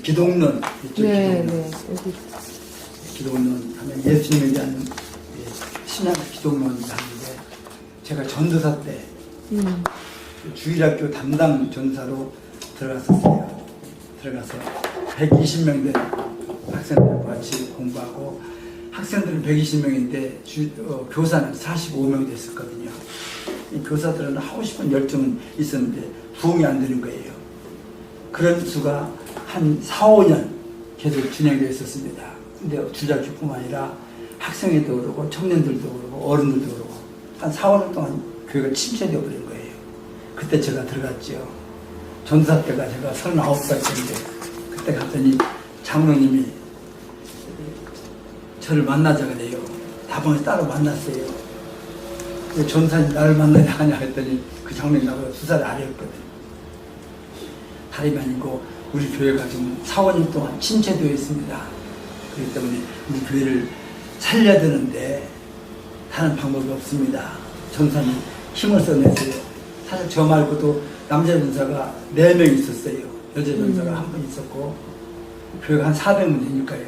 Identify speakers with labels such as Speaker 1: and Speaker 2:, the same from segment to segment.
Speaker 1: 기독론 있죠.
Speaker 2: 네,
Speaker 1: 기독론.
Speaker 2: 네. 여기.
Speaker 1: 기독론 하면 예수님에 대한 신앙 기독론을 하는데 제가 전도사 때 주일학교 담당 전사로 들어갔었어요. 들어가서 120명 된 학생들과 같이 공부하고 학생들은 120명인데 교사는 45명 됐었거든요. 이 교사들은 하고 싶은 열정은 있었는데 부응이 안 되는 거예요. 그런 수가 한 4, 5년 계속 진행되어 있었습니다. 근데 주일학교뿐만 아니라 학생회도 그러고 청년들도 그러고 어른들도 그러고 한 4, 5년 동안 교회가 침체되어 버린 거예요. 그때 제가 들어갔죠. 전사 때가 제가 39살 때인데 그때 갔더니 장로님이 저를 만나자고 해요. 다방에서 따로 만났어요. 전사님 나를 만나냐 하냐 했더니 그 장로님 나보다 2살 아래였거든요. 다름이 아니고 우리 교회가 지금 4, 5년 동안 침체되어 있습니다. 그렇기 때문에 우리 교회를 살려야 되는데 다른 방법이 없습니다. 전사님 힘을 써내세요. 사실 저 말고도 남자 전사가 4명 있었어요. 여자 전사가 1분 있었고 교회가 한 400명 되니까요.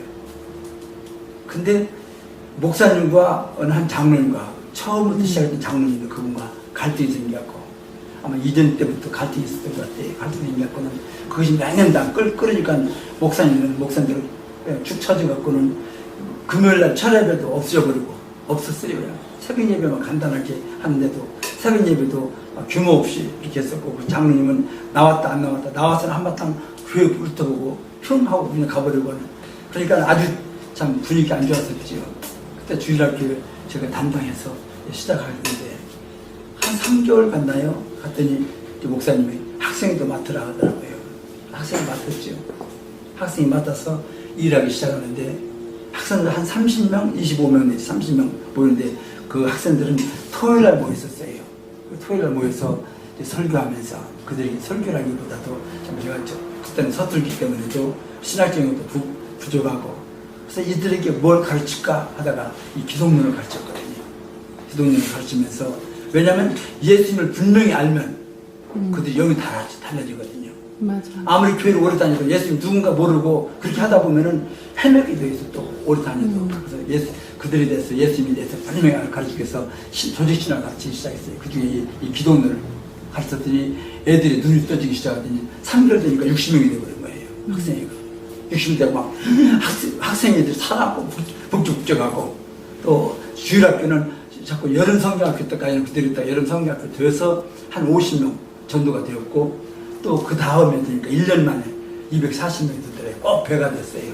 Speaker 1: 근데 목사님과 어느 한 장로님과 처음부터 시작했던 장로님도 그분과 갈등이 생겼고 아마 이전 때부터 갈등이 있었던 것 같아요. 갈등이 생겼고는 그것이 몇 년간 끌으니까 목사님들은 축 처져갖고는 금요일날 철야배도 없어져버리고 없었어요. 새벽 예배만 간단하게 하는데도 새벽 예배도 규모 없이 이렇게 했었고 그 장로님은 나왔다 안 나왔다 나와서는 한바탕 교회 훑어보고 흉 하고 그냥 가버리고 그러니까 아주 참 분위기 안 좋았었죠. 그때 주일학교 제가 담당해서 시작하게 됐는데 한 3개월 갔나요? 갔더니 목사님이 학생도 맡으라 하더라고요. 학생이 맡았죠. 학생이 맡아서 일하기 시작하는데 학생들 한 30명, 25명 내지 30명 모이는데 그 학생들은 토요일날 모였었어요. 토요일날 모여서 설교하면서 그들이 설교라기보다도 참 제가 그때는 서툴기 때문에도 신학적인 것도 부족하고 그래서 이들에게 뭘 가르칠까 하다가 이 기독론을 가르쳤거든요. 기독론을 가르치면서 왜냐하면 예수님을 분명히 알면 그들이 영이 달라지거든요.
Speaker 2: 맞아.
Speaker 1: 아무리 교회를 오래 다니도 예수님 누군가 모르고 그렇게 하다 보면은 헤매게 돼서 또 오래 다니도 그래서 그들에 대해서 예수님에 대해서 분명히 가르치기 위해서 조직신학을 가르치기 시작했어요. 그 중에 이 기독론을 가르쳤더니 애들이 눈이 떠지기 시작하더니 3개월 되니까 60명이 되어버린 거예요. 학생회가. 60명 되고 막 학생애들이 사나고 북적북적하고 또 주일학교는 자꾸 여름 성경학교 때까지는 그대로 있다가 여름 성경학교 되어서 한 50명 전도가 되었고 또 그 다음에 되니까 1년 만에 240명이 되더래 꼭 배가 됐어요.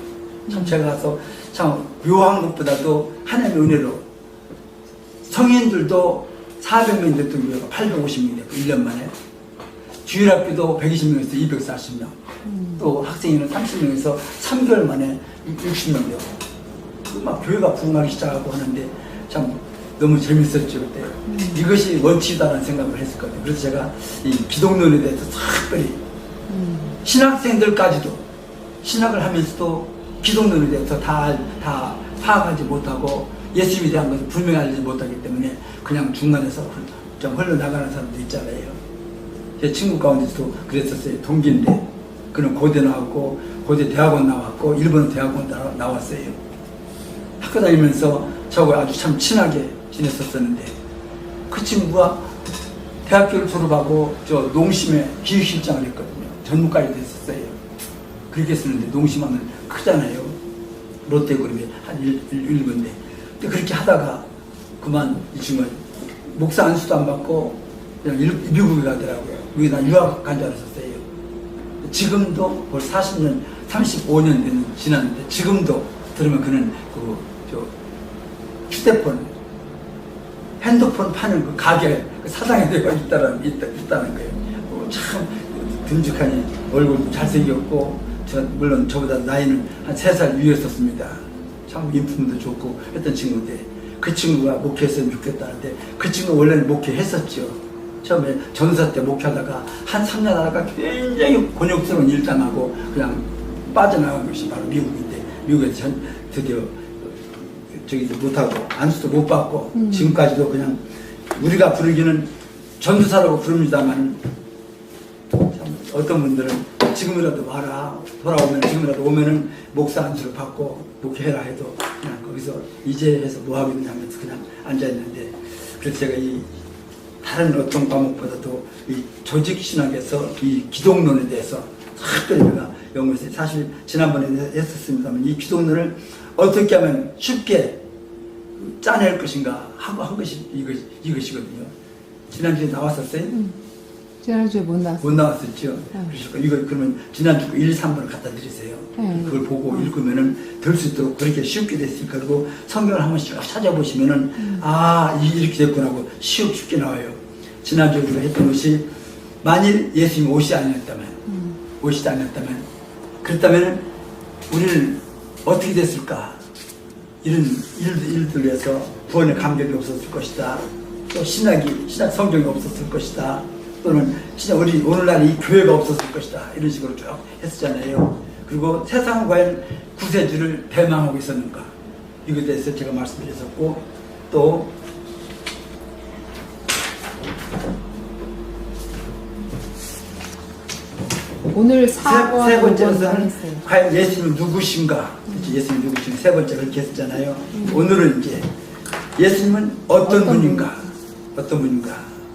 Speaker 1: 참 제가 가서 참 묘한 것보다도 하나님의 은혜로 성인들도 400명이 됐던 교회가 850명이 됐고 1년 만에 주일학교도 120명에서 240명 또 학생회는 30명에서 3개월 만에 60명 되고 막 교회가 부흥하기 시작하고 하는데 참 너무 재밌었죠 그때. 이것이 원칙이다라는 생각을 했었거든요. 그래서 제가 이 기독론에 대해서 특별히 신학생들까지도 신학을 하면서도 기독론에 대해서 다 파악하지 못하고 예수님에 대한 것을 분명히 알지 못하기 때문에 그냥 중간에서 좀 흘러나가는 사람도 있잖아요. 제 친구 가운데서도 그랬었어요. 동기인데 그는 고대 나왔고 고대 대학원 나왔고 일본 대학원 나왔어요. 학교 다니면서 저하고 아주 참 친하게 지냈었는데 그 친구가 대학교를 졸업하고 저 농심에 기획실장을 했거든요. 전무까지 됐었어요. 그렇게 했었는데 농심하면 크잖아요. 롯데그룹에 한 1분인데 근데 그렇게 하다가 그만 이 친구가 목사 안수도 안 받고 그냥 미국에 가더라고요. 미국에 난 유학 간 줄 알았었어요. 지금도 벌써 40년, 35년 지났는데 지금도 들으면 그는 휴대폰, 핸드폰 파는 그 가게, 그 사장이 되어 있다는 거예요. 참 듬직하니 얼굴도 잘생겼고, 물론 저보다 나이는 한 3살 위였었습니다. 참 인품도 좋고 했던 친구인데, 그 친구가 목회했으면 좋겠다는데, 그 친구가 원래는 목회했었죠. 처음에 전사 때 목회하다가 한 3년 하다가 굉장히 곤욕스러운 일 당하고 그냥 빠져나간 것이 바로 미국인데, 미국에서 드디어 저기도 못하고 안수도 못 받고 지금까지도 그냥 우리가 부르기는 전도사라고 부릅니다만 참 어떤 분들은 지금이라도 와라. 돌아오면 지금이라도 오면은 목사 안수를 받고 목회해라 해도 그냥 거기서 이제 해서 뭐 하겠냐 하면서 그냥 앉아있는데, 그래서 제가 이 다른 어떤 과목보다도 이 조직신학에서 이 기독론에 대해서 특별히 제가 연구해서, 사실 지난번에 했었습니다만 이 기독론을 어떻게 하면 쉽게 짜낼 것인가 하고 한 것이 이것이거든요. 지난주에 나왔었어요?
Speaker 2: 지난주에 못 나왔어요.
Speaker 1: 못 나왔었죠. 그러니까 이거 그러면 지난주 1, 3번을 갖다 드리세요. 그걸 보고 읽으면은 될 수 있도록 그렇게 쉽게 됐으니까. 그리고 성경을 한 번씩 찾아보시면은 아, 이렇게 됐구나 하고 쉽게 나와요. 지난주에 우리가 했던 것이, 만일 예수님이 옷이 아니었다면, 그렇다면 우리는 어떻게 됐을까? 이런 일들로 해서 구원의 감격이 없었을 것이다. 또 신학 성경이 없었을 것이다. 또는 진짜 우리 오늘날 이 교회가 없었을 것이다. 이런 식으로 쭉 했었잖아요. 그리고 세상은 과연 구세주를 대망하고 있었는가? 이것에 대해서 제가 말씀드렸었고, 또
Speaker 2: 오늘
Speaker 1: 세
Speaker 2: 4번,
Speaker 1: 번째로서는 과연 예수님은 누구신가? 예수님 누구신가? 세 번째 그렇게 했었잖아요. 오늘은 이제 예수님은 어떤 분인가?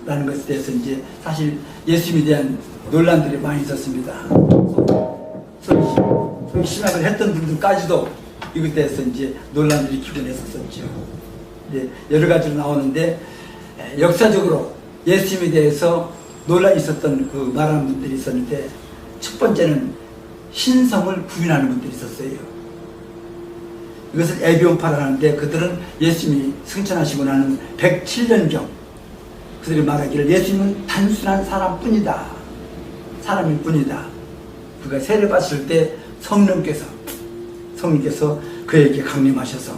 Speaker 1: 라는 것에 대해서 이제 사실 예수님에 대한 논란들이 많이 있었습니다. 소위 신학을 했던 분들까지도 이것에 대해서 이제 논란들이 기곤 했었었죠. 이제 여러 가지로 나오는데, 역사적으로 예수님에 대해서 논란이 있었던 그 말하는 분들이 있었는데, 첫 번째는 신성을 부인하는 분들이 있었어요. 이것을 에비온파라 하는데, 그들은 예수님이 승천하시고 나는 107년경 그들이 말하기를 예수님은 단순한 사람뿐이다. 사람일 뿐이다. 그가 세례 받으실 때 성령께서 그에게 강림하셔서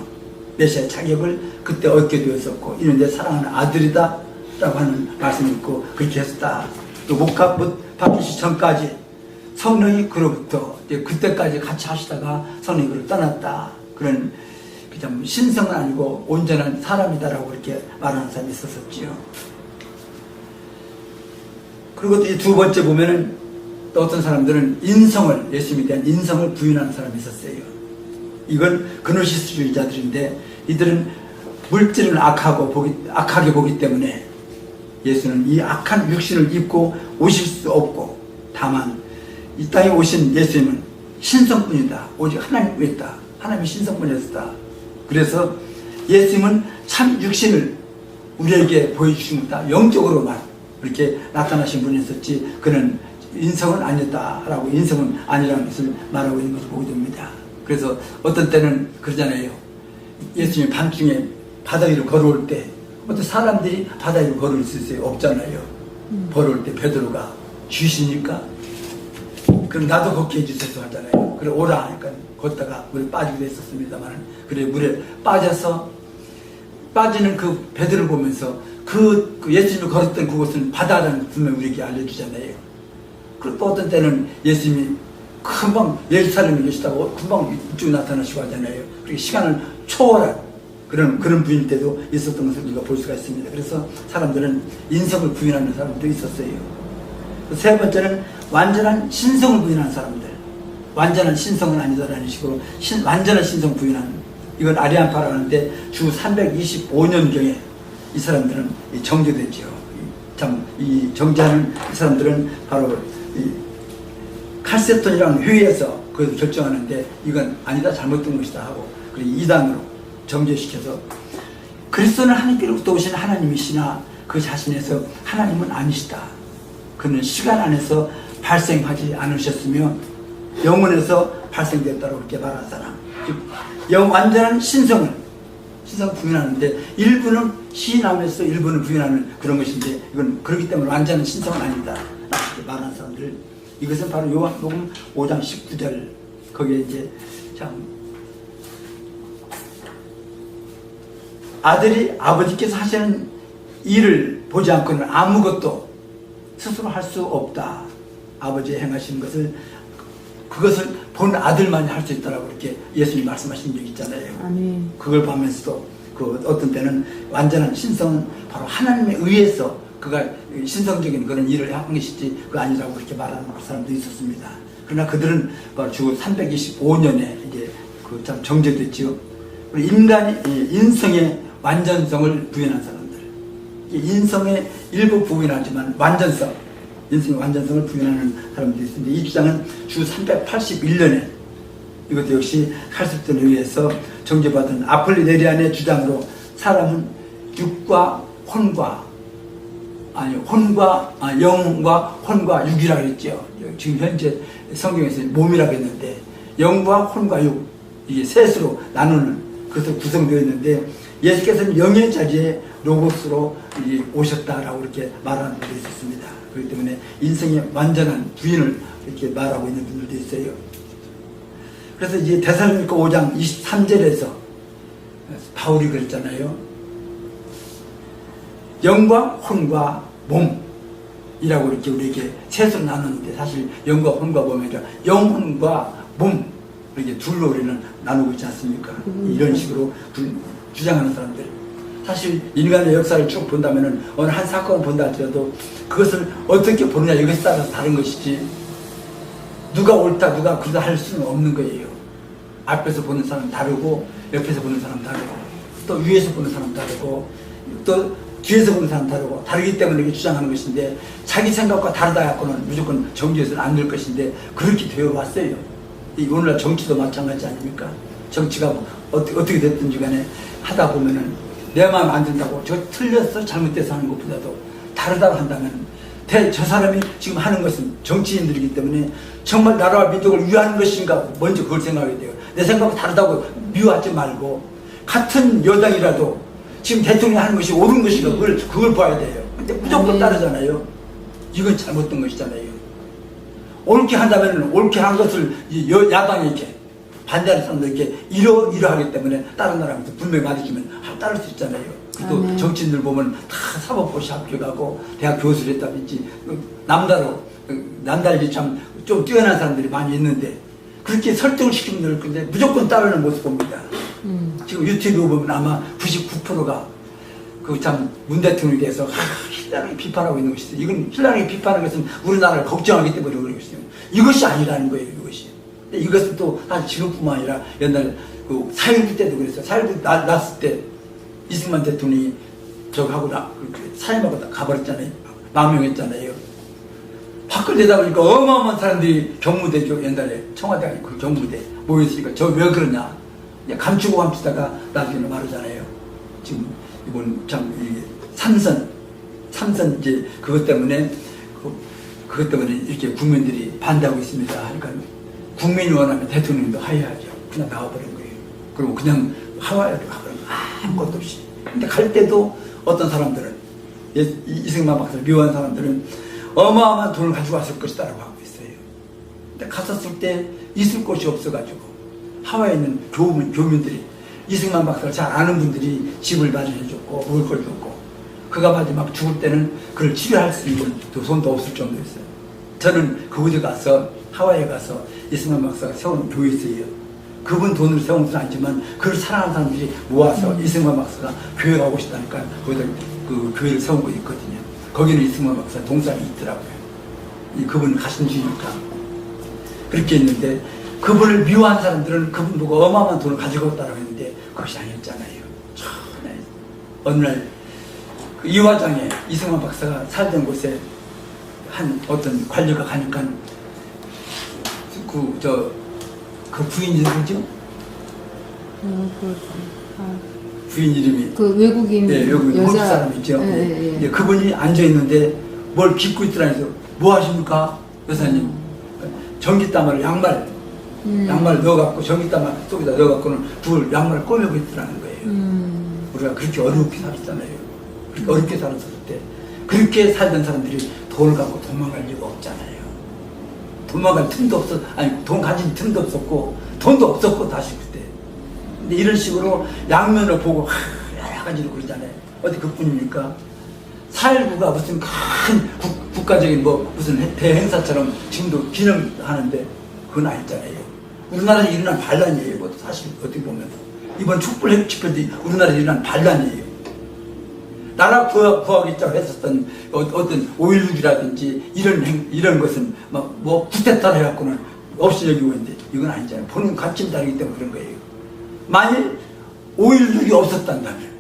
Speaker 1: 메시아의 자격을 그때 얻게 되었었고, 이는 내 사랑하는 아들이다 라고 하는 말씀이 있고, 그렇게 했었다. 또 못 바뀌시 전까지 성령이 그로부터 그때까지 같이 하시다가 성령이 그를 떠났다. 그런 그냥 신성은 아니고 온전한 사람이다라고 그렇게 말하는 사람이 있었었지요. 그리고 또 이 두 번째 보면은 또 어떤 사람들은 예수님에 대한 인성을 부인하는 사람이 있었어요. 이건 그노시스주의자들인데, 이들은 물질은 악하게 보기 때문에 예수는 이 악한 육신을 입고 오실 수 없고, 다만 이 땅에 오신 예수님은 신성뿐이다. 오직 하나님뿐 있다. 하나님이 신성뿐이었다. 그래서 예수님은 참 육신을 우리에게 보여주신 것이다. 영적으로만 그렇게 나타나신 분이었었지, 그는 인성은 아니었다라고, 인성은 아니라는 것을 말하고 있는 것을 보게 됩니다. 그래서 어떤 때는 그러잖아요. 예수님이 밤중에 바다 위로 걸어올 때, 어떤 사람들이 바다 위로 걸어올 수 있어요? 없잖아요. 걸어올 때 베드로가 주시니까 그럼 나도 걷게 해주세요 하잖아요. 그래 오라 하니까 걷다가 물에 빠지기도 했었습니다만, 그래 물에 빠지는 그 베드로를 보면서 그 예수님이 걸었던 그곳은 바다라는 분명히 우리에게 알려주잖아요. 그리고 또 어떤 때는 예수님이 금방 예루살렘에 계시다고 금방 이쪽에 나타나시고 하잖아요. 그렇게 시간을 초월한 그런 분일 때도 있었던 것을 우리가 볼 수가 있습니다. 그래서 사람들은 인성을 부인하는 사람도 있었어요. 세 번째는 완전한 신성을 부인하는 사람들. 완전한 신성은 아니다라는 식으로 완전한 신성 부인하는, 이건 아리안파라고 하는데 주 325년경에 이 사람들은 정죄됐죠. 이 정죄하는 이 사람들은 바로 이 칼세톤이라는 회의에서 그것을 결정하는데, 이건 아니다, 잘못된 것이다 하고, 그리고 이단으로 정죄시켜서, 그리스도는 하나님께로부터 오신 하나님이시나 그 자신에서 하나님은 아니시다. 그는 시간 안에서 발생하지 않으셨으며 영혼에서 발생되었다고 그렇게 말하는 사람, 즉 완전한 신성 부인하는데, 일부는 시인하면서 일부는 부인하는 그런 것인데, 이건 그렇기 때문에 완전한 신성은 아니다 라고 말하는 사람들, 이것은 바로 요한복음 5장 19절 거기에 이제 참 아들이 아버지께서 하시는 일을 보지 않고는 아무것도 스스로 할 수 없다. 아버지의 행하시는 것을, 그것을 본 아들만이 할 수 있다라고 이렇게 예수님이 말씀하신 적이 있잖아요.
Speaker 2: 아멘.
Speaker 1: 그걸 보면서도 그 어떤 때는 완전한 신성은 바로 하나님에 의해서 그가 신성적인 그런 일을 한 것이지 그 아니라고 그렇게 말하는 사람도 있었습니다. 그러나 그들은 바로 주 325년에 이제 그 참 정제됐지요. 우리 인간이 인성의 완전성을 부인한 사람들, 인성의 일부 부인하지만 완전성, 인성의 완전성을 부인하는 사람들이 있습니다. 이 주장은 주 381년에 이것도 역시 칼습전에 의해서 정제받은 아폴리네리안의 주장으로 사람은 육과 혼과 영과 혼과 육이라고 했죠. 지금 현재 성경에서 몸이라고 했는데 영과 혼과 육, 이게 셋으로 나누는 그것으로 구성되어 있는데 예수께서는 영의 자리에 로고스로 오셨다라고 이렇게 말하는 분들이 있습니다. 그렇기 때문에 인생의 완전한 부인을 이렇게 말하고 있는 분들도 있어요. 그래서 이제 데살로니가 5장 23절에서 바울이 그랬잖아요. 영과 혼과 몸이라고 이렇게 우리에게 셋으로 나누는데 사실 영과 혼과 몸이 아니라 영혼과 몸 이렇게 둘로 우리는 나누고 있지 않습니까? 이런 식으로 주장하는 사람들. 사실 인간의 역사를 쭉 본다면은 어느 한 사건을 본다 할지라도 그것을 어떻게 보느냐 이것에 따라서 다른 것이지 누가 옳다 누가 그러다 할 수는 없는 거예요. 앞에서 보는 사람 다르고 옆에서 보는 사람 다르고 또 위에서 보는 사람 다르고 또 뒤에서 보는 사람 다르고 다르기 때문에 이렇게 주장하는 것인데 자기 생각과 다르다 갖고는 무조건 정지해서는 안 될 것인데 그렇게 되어 왔어요. 오늘날 정치도 마찬가지 아닙니까? 정치가 어떻게 됐든지 간에 하다 보면은 내 마음 안 든다고 저 틀렸어 잘못돼서 하는 것보다도 다르다고 한다면 저 사람이 지금 하는 것은 정치인들이기 때문에 정말 나라와 민족을 위하는 것인가 먼저 그걸 생각해야 돼요. 내 생각과 다르다고 미워하지 말고 같은 여당이라도 지금 대통령이 하는 것이 옳은 것인가 그걸 봐야 돼요. 근데 무조건 따르잖아요. 이건 잘못된 것이잖아요. 옳게 한다면 옳게 한 것을 야당이 이렇게 반대하는 사람들에게 이러하기 때문에 다른 나라한테 분명히 말해주면 따를 수 있잖아요. 또 정치인들 보면 다 사법고시 합격하고 대학 교수를 했다든지 남달리 참 좀 뛰어난 사람들이 많이 있는데 그렇게 설득을 시키면 될 건데 무조건 따르는 모습 봅니다. 지금 유튜브 보면 아마 99%가 그 참 문 대통령에 대해서 힐러리 비판하고 있는 것이죠. 이건 힐러리 비판하는 것은 우리나라를 걱정하기 때문에 그런 것이죠. 이것이 아니라는 거예요. 이것이. 근데 이것은 또 사실 지금뿐만 아니라 옛날 그 4.19 때도 그랬어요. 4.19 났을 때 이승만 대통령이 저거 하고 사임하고 가버렸잖아요. 망명했잖아요. 밖을 내다보니까 어마어마한 사람들이 경무대죠. 옛날에 청와대 아니고 그 경무대 모였으니까 저 왜 그러냐. 감추고 감추다가 나중에 말하잖아요. 지금 이번 참 삼선 이제 그것 때문에 이렇게 국민들이 반대하고 있습니다. 그러니까 국민이 원하면 대통령도 하야하죠. 그냥 나와버린 거예요. 그리고 그냥 하와이로 가버린 거예요. 아무것도 없이. 근데 갈 때도 어떤 사람들은 이승만 박사를 미워한 사람들은 어마어마한 돈을 가지고 왔을 것이다라고 하고 있어요. 근데 갔었을 때 있을 곳이 없어가지고 하와이에 있는 교민들이 이승만 박사를 잘 아는 분들이 집을 마련해줬고 먹을 걸 줬고 그가 마지막 죽을 때는 그를 치료할 수 있는 돈도 없을 정도였어요. 저는 그곳에 가서 하와이에 가서 이승만 박사가 세운 교회 있어요. 그분 돈으로 세운 것은 아니지만 그를 사랑하는 사람들이 모아서 이승만 박사가 교회 가고 싶다니까 거기다 그 교회를 세운 거 있거든요. 거기는 이승만 박사 동상이 있더라고요. 그분 가신주니까 그렇게 있는데 그분을 미워한 사람들은 그분 보고 어마어마한 돈을 가지고 왔다고 했는데 그것이 아니었잖아요. 어느 날 그 이화장에 이승만 박사가 살던 곳에 한 어떤 관리가 가니까 그 부인 이름이죠? 부인 이름이
Speaker 2: 그 외국인
Speaker 1: 외국
Speaker 2: 여자
Speaker 1: 사람이죠. 그분이 앉아 있는데 뭘 빚고 있더라 해서 뭐 하십니까 여사님? 전기땀을 양말 넣어갖고 전기땀을 속에다 넣어갖고는 양말을 꼬매고 있더라는 거예요. 우리가 그렇게 어렵게 살았잖아요. 그렇게 어렵게 살았을 때 그렇게 살던 사람들이 돈을 갖고 도망갈 이유가 없잖아요. 도망갈 틈도 돈 가진 틈도 없었고 돈도 없었고 다시 그때. 근데 이런 식으로 양면을 보고 여러 가지로 그러잖아요. 어디 그뿐입니까? 4.19가 무슨 큰 국가적인 무슨 대행사처럼 지금도 기념하는데 그건 아니잖아요. 우리나라에 일어난 반란이에요. 그것도 사실 어떻게 보면 이번 촛불 집회도 우리나라에 일어난 반란이에요. 나라 구하겠다고 했었던 어떤 5.16이라든지 이런 것은 뭐 쿠데타를 해갖고는 없이 여기고 있는데 이건 아니잖아요. 보는 관점이 다르기 때문에 그런 거예요. 만일 5.16이 없었단다면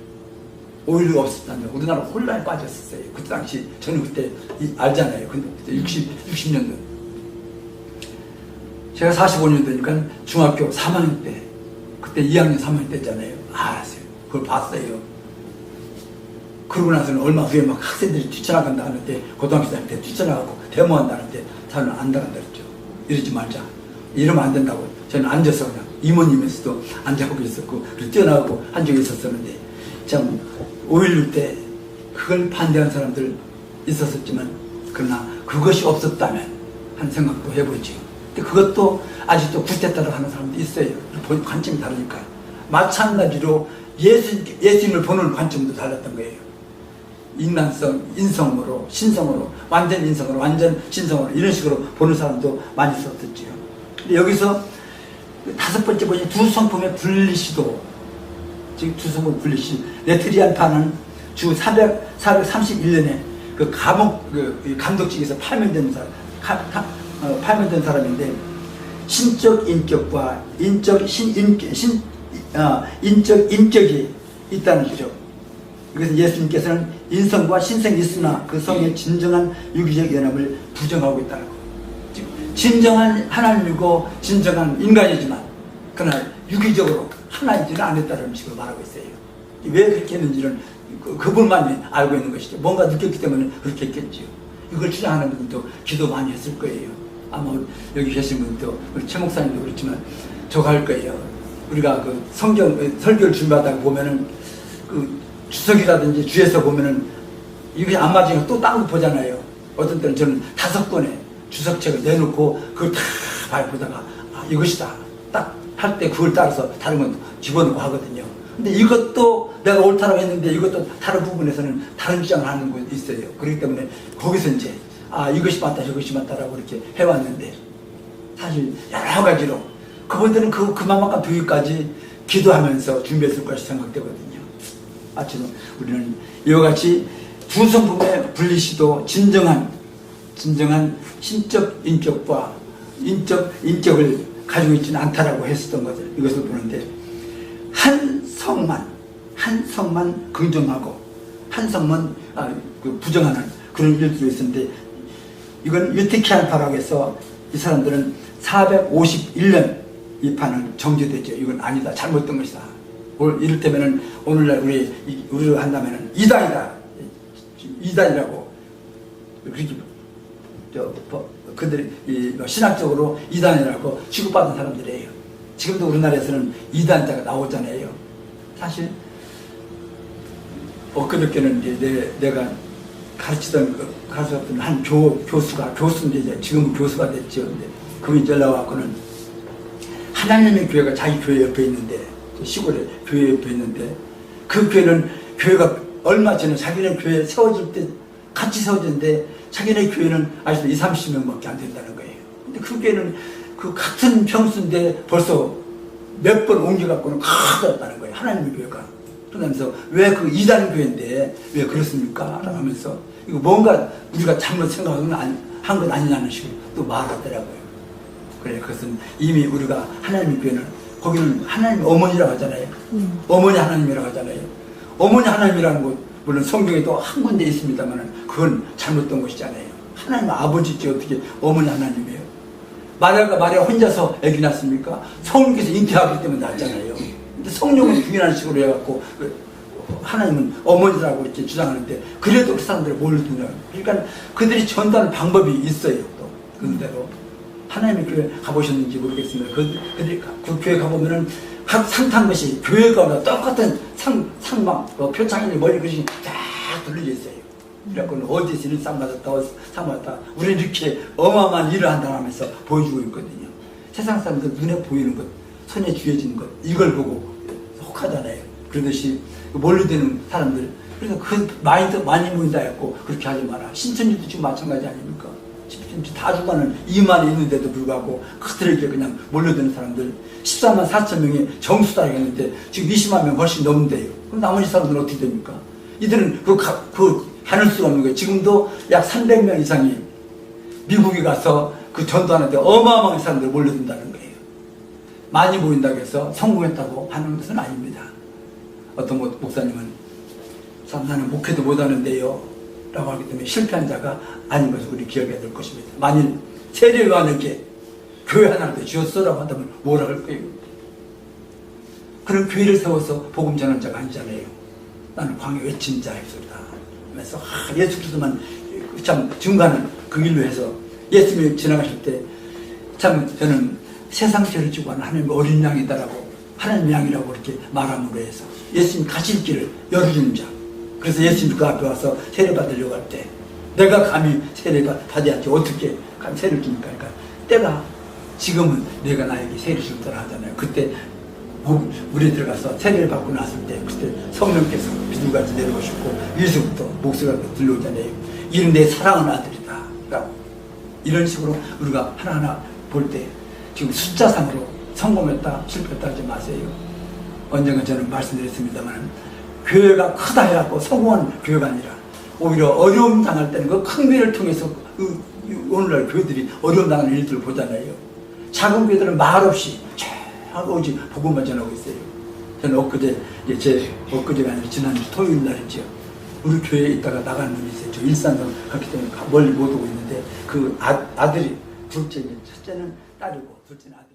Speaker 1: 5.16이 없었다면 우리나라 혼란에 빠졌었어요. 그때 당시 저는 그때 알잖아요. 그때 60년도 제가 45년도니까 중학교 3학년 때 그때 2학년 3학년 때잖아요. 알았어요. 그걸 봤어요. 그러고 나서는 얼마 후에 막 학생들이 뛰쳐나간다 하는데 고등학교 다닐 때 뛰쳐나가고 데모한다는데 저는 안 나간다 그랬죠. 이러지 말자. 이러면 안 된다고 저는 앉아서 그냥 이모님에서도 앉아보고 있었고 그리고 뛰어나가고 한 적이 있었었는데 참 5.16 때 그걸 반대한 사람들 있었었지만 그러나 그것이 없었다면 하는 생각도 해보지. 근데 그것도 아직도 구태타를 하는 사람도 있어요. 관점이 다르니까. 마찬가지로 예수님을 보는 관점도 달랐던 거예요. 인간성, 인성으로, 신성으로, 완전 인성으로, 완전 신성으로 이런 식으로 보는 사람도 많이 있었죠. 근데 여기서 다섯 번째 보니 두 성품의 분리시도, 즉 두 성품 분리시. 네트리안파는 주 431년에 그 감옥, 감독직에서 파면된 사람, 파면된 사람인데 신적 인격과 인적 인격이 있다는 거죠. 그래서 예수님께서는 인성과 신성이 있으나 그 성의 진정한 유기적 연합을 부정하고 있다는 거. 진정한 하나님이고 진정한 인간이지만 그러나 유기적으로 하나이지는 않았다는 식으로 말하고 있어요. 왜 그렇게 했는지는 그분만이 알고 있는 것이죠. 뭔가 느꼈기 때문에 그렇게 했겠지요. 이걸 주장하는 분도 기도 많이 했을 거예요. 아마 여기 계신 분도 우리 최 목사님도 그렇지만 저거 할 거예요. 우리가 그 성경 설교를 준비하다가 보면은 그 주석이라든지 주에서 보면은 이게 안 맞으면 또 딴 거 보잖아요. 어떤 때는 저는 5권의 주석책을 내놓고 그걸 다 보다가 아, 이것이다. 딱 할 때 그걸 따라서 다른 건 집어넣고 하거든요. 근데 이것도 내가 옳다라고 했는데 이것도 다른 부분에서는 다른 주장을 하는 거 있어요. 그렇기 때문에 거기서 이제 아 이것이 맞다 저것이 맞다라고 이렇게 해왔는데 사실 여러 가지로 그분들은 그만큼 되기까지 기도하면서 준비했을 것이 생각되거든요. 아치는 우리는 이와 같이 두 성품의 분리시도 진정한 신적 인격과 인적 인격을 가지고 있지는 않다라고 했었던 것을 이것을 보는데 한 성만 긍정하고 한 성만 부정하는 그런 일들이 있었는데 이건 유티키안파라고 해서 이 사람들은 451년 이 판은 정제되죠. 이건 아니다. 잘못된 것이다. 이를테면은 오늘날 우리로 한다면은 이단이라고 그렇게 그들이 신학적으로 이단이라고 취급받은 사람들이에요. 지금도 우리나라에서는 이단자가 나오잖아요. 사실 엊그저께는 이제 내가 가르치던 한 교수인데 이제 지금은 교수가 됐죠. 근데 그분이 전화와갖고는 하나님의 교회가 자기 교회 옆에 있는데 시골에 교회 옆에 있는데 그 교회는 교회가 얼마 전에 자기네 교회 세워질 때 같이 세워졌는데 자기네 교회는 아직도 20-30명밖에 안 된다는 거예요. 근데 그 교회는 그 같은 평수인데 벌써 몇 번 옮겨갖고는 커졌다는 거예요. 하나님의 교회가. 그러면서 왜 그 이단 교회인데 왜 그렇습니까? 라고 하면서 이거 뭔가 우리가 잘못 생각한 건 아니냐는 식으로 또 말하더라고요. 그래, 그것은 이미 우리가 하나님의 교회는 거기는 하나님 어머니라고 하잖아요. 어머니 하나님이라고 하잖아요. 어머니 하나님이라는 곳 물론 성경에도 한 군데 있습니다만 그건 잘못된 것이잖아요. 하나님 아버지지 어떻게 어머니 하나님이에요. 마리아가 혼자서 아기 낳습니까? 성령께서 잉태하기 때문에 낳잖아요. 근데 성령은 부인하는 식으로 해갖고 하나님은 어머니라고 이렇게 주장하는데 그래도 그 사람들이 모르더라고요. 그러니까 그들이 전달하는 방법이 있어요. 또 그대로 하나님의 교회 가보셨는지 모르겠습니다. 그들이 그 교회 가보면은 각 상탄 것이 교회가 똑같은 상막 표창이 머리 그릇이 쫙 둘러져 있어요. 그래갖고 어디에서 이런 상 받았다 우리는 이렇게 어마어마한 일을 한다 하면서 보여주고 있거든요. 세상 사람들 눈에 보이는 것, 손에 쥐어지는 것 이걸 보고 혹하잖아요. 그러듯이 몰리되는 사람들 그래서 그 마인드 많이 모인다 했고 그렇게 하지 마라. 신천지도 지금 마찬가지 아닙니까? 다 주가는 2만이 있는데도 불구하고 그들에게 그냥 몰려드는 사람들 14만 4천 명이 정수다라고 했는데 지금 20만 명 훨씬 넘는데요. 그럼 나머지 사람들은 어떻게 됩니까? 이들은 그 가눌 수가 없는 거예요. 지금도 약 300명 이상이 미국에 가서 그 전도하는데 어마어마한 사람들이 몰려든다는 거예요. 많이 모인다고 해서 성공했다고 하는 것은 아닙니다. 어떤 목사님은 참 나는 목회도 못하는데요 라고 하기 때문에 실패한 자가 아닌 것을 우리 기억해야 될 것입니다. 만일 세례요한에게 교회 하나를 주었어라고 한다면 뭐라 할 거예요? 그런 교회를 세워서 복음 전하는 자가 아니잖아요. 나는 광야 외친 자의 소리다 하면서 예수 그리스도만 참 중간은 그 일로 해서 예수님이 지나가실 때 참 저는 세상 죄를 지고 하는 하나님의 어린 양이다라고 하나님의 양이라고 이렇게 말함으로 해서 예수님 가실 길을 열어주는 자. 그래서 예수님 그 앞에 와서 세례 받으려고 할 때 내가 감히 세례 받아야지 어떻게 감히 세례를 줍니까? 그러니까 때가 지금은 내가 나에게 세례 줄 때라 하잖아요. 그때 물에 들어가서 세례를 받고 났을 때 그때 성령께서 비둘같이 내려오시고 위에서부터 목소리가 들려오잖아요. 이는 내 사랑하는 아들이다 라고 이런 식으로 우리가 하나하나 볼 때 지금 숫자상으로 성공했다 실패했다 하지 마세요. 언젠가 저는 말씀드렸습니다만 교회가 크다 해갖고 성공한 교회가 아니라 오히려 어려움 당할 때는 그 큰 교회를 통해서 오늘날 교회들이 어려움 당하는 일들을 보잖아요. 작은 교회들은 말없이 오직 복음만 전하고 있어요. 저는 엊그제가 아니라 지난 토요일 날이죠. 우리 교회에 있다가 나가는 분이 있어요. 저 일산동 갔기 때문에 멀리 못 오고 있는데 그 아들이 첫째는 딸이고 둘째는 아들.